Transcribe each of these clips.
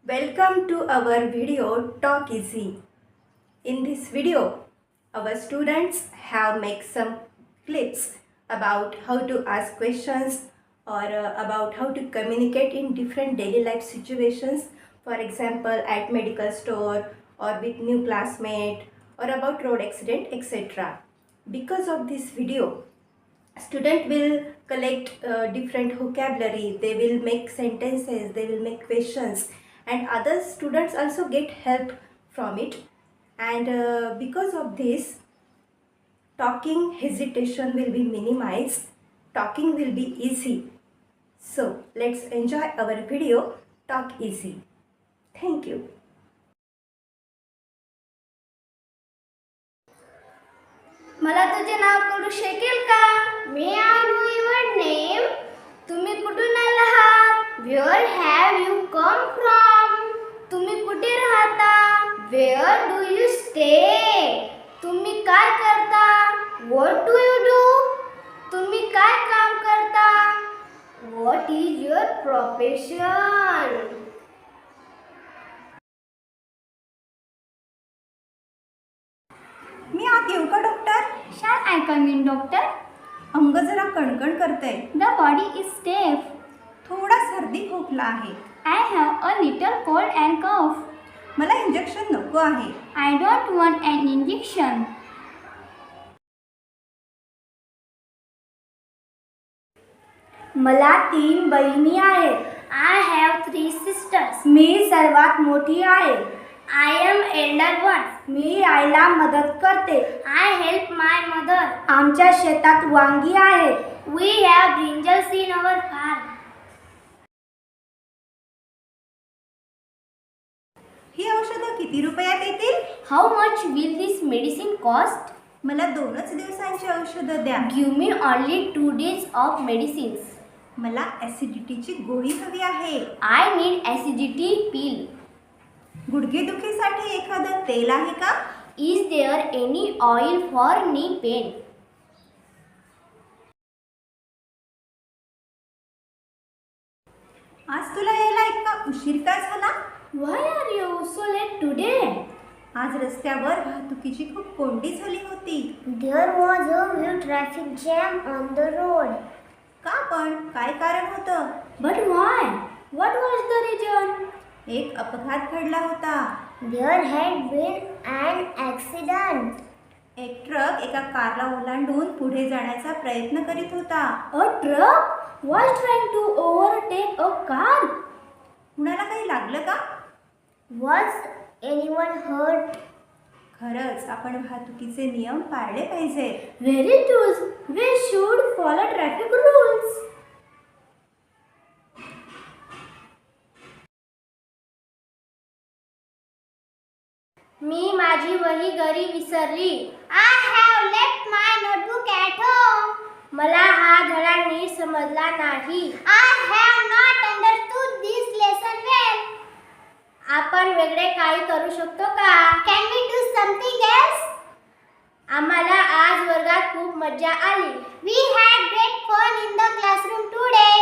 Welcome to our video Talk Easy. In this video, our students have made some clips about how to ask questions or about how to communicate in different daily life situations. For example, at medical store or with new classmate or about road accident, etc. Because of this video, student will collect different vocabulary, they will make sentences, they will make questions, and other students also get help from it. And because of this, talking hesitation will be minimized, talking will be easy. So let's enjoy our video Talk Easy. Thank you. मला तुझे नाव कळू शकेल का? May I know your name? तुम्ही कुठून आलात? Where have you come from? तुम्ही कुठे राहता? Where do you stay? तुम्ही काय करता? What do you do? तुम्ही काय काम करता? What is your profession? मी आत येऊ का doctor? Shall I come in, doctor? अंग जरा कणकण करतंय, The body is stiff. थोडा सर्दी खोकला आहे. I have a little cold and cough. मला इंजेक्शन नको आहे. I don't want an injection. मला 3 बहिणी आहेत. I have 3 sisters. मी सर्वात मोठी आहे. I am elder one. मी आईला मदत करते. I help my mother. आमच्या शेतात वांगी आहेत. We have brinjals in our farm. ही औषधं किती रुपयात येतील? How much will this medicine cost? मला 2च दिवसांची औषधं द्या. Give me only 2 days of medicines. मला ॲसिडिटीची गोळी हवी आहे. I need acidity pill. गुडघेदुखीसाठी एखादं तेल आहे का? Is there any oil for knee pain? आज तुला यायला इतका उशीर का झाला? Why are you so late today? आज रस्त्यावर वाहतुकीची खूप कोंडी झाली होती. There was a huge traffic jam on the road. का पण? काय कारण होतं? But why? What was the reason? एक अपघात घडला होता. There had been an accident. एक ट्रक एका कारला ओलांडून पुढे जाण्याचा प्रयत्न करीत होता. A truck was trying to overtake a car. कुणाला काही लागलं का? Was anyone hurt? खरंच आपण वाहतुकीचे नियम पाळले पाहिजे. Very good. We should follow traffic rules. मी माझी वही घरी विसरली. I have left my notebook at home. मला हा धडा नीट समजला नाही. I have not understood this lesson well. आपण वेगळे काही करू शकतो का? Can we do something else? आम्हाला आज वर्गात खूप मजा आली. We had great fun in the classroom today.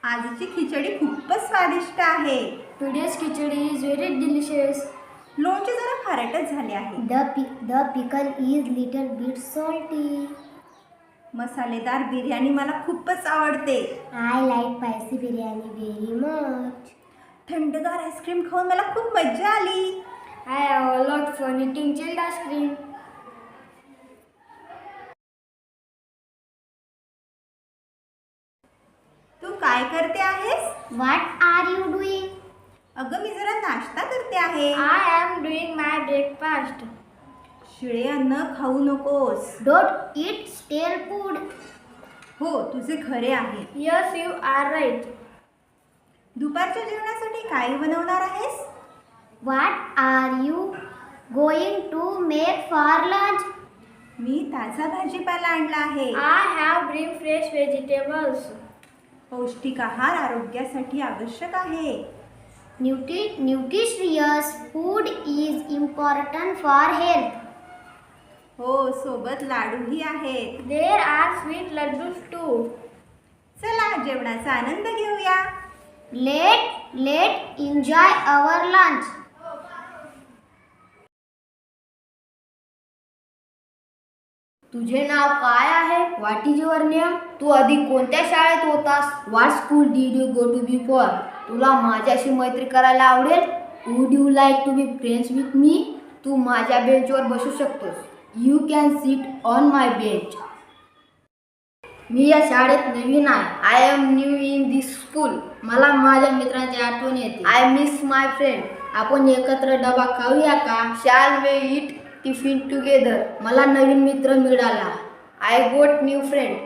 आजची खिचडी खूपच स्वादिष्ट आहे. Today's khichdi is very delicious. लोणचे जरा खारटच झाले आहे. The pickle is little bit salty. मसालेदार बिर्याणी मला खूपच आवडते. I like spicy biryani very much. थंडगार आईस्क्रीम खाऊन मला खूप मजा आली. I have a lot fun eating chilled ice cream. तू काय करते आहेस? What are you doing? अगं मी जरा नाश्ता करते आहे. I am doing my breakfast. शिळे अन्न खाऊ नकोस. Don't eat stale food. हो, तुझे खरे आहे. Yes, you are right. दुपारच्या जेवणासाठी काय बनवणार आहेस? What are you going to make for lunch? मी ताजा भाजीपाला आणला आहे. I have bring fresh vegetables. पौष्टिक आहार आरोग्यासाठी आवश्यक आहे. Nutritious food is important for health. हो, सोबत लाडूही आहेत. There are sweet laddus too. जेवणाचा आनंद घेऊया. Let enjoy our lunch. तुझे नाव काय आहे? What is your name? तू आधी कोणत्या शाळेत होतास? What school did you go to before? तुला माझ्याशी मैत्री करायला आवडेल? Would you like to be friends with me? तू माझ्या बेंचवर बसू शकतोस. You can sit on my bench. मी या शाळेत नवीन आहे. I am new in this school. मला माझ्या मित्रांची आठवण येते. I miss my friend. आपण एकत्र डबा खाऊया का? Shall way it tiffin together. मला नवीन मित्र मिळाला. आय गोट न्यू फ्रेंड.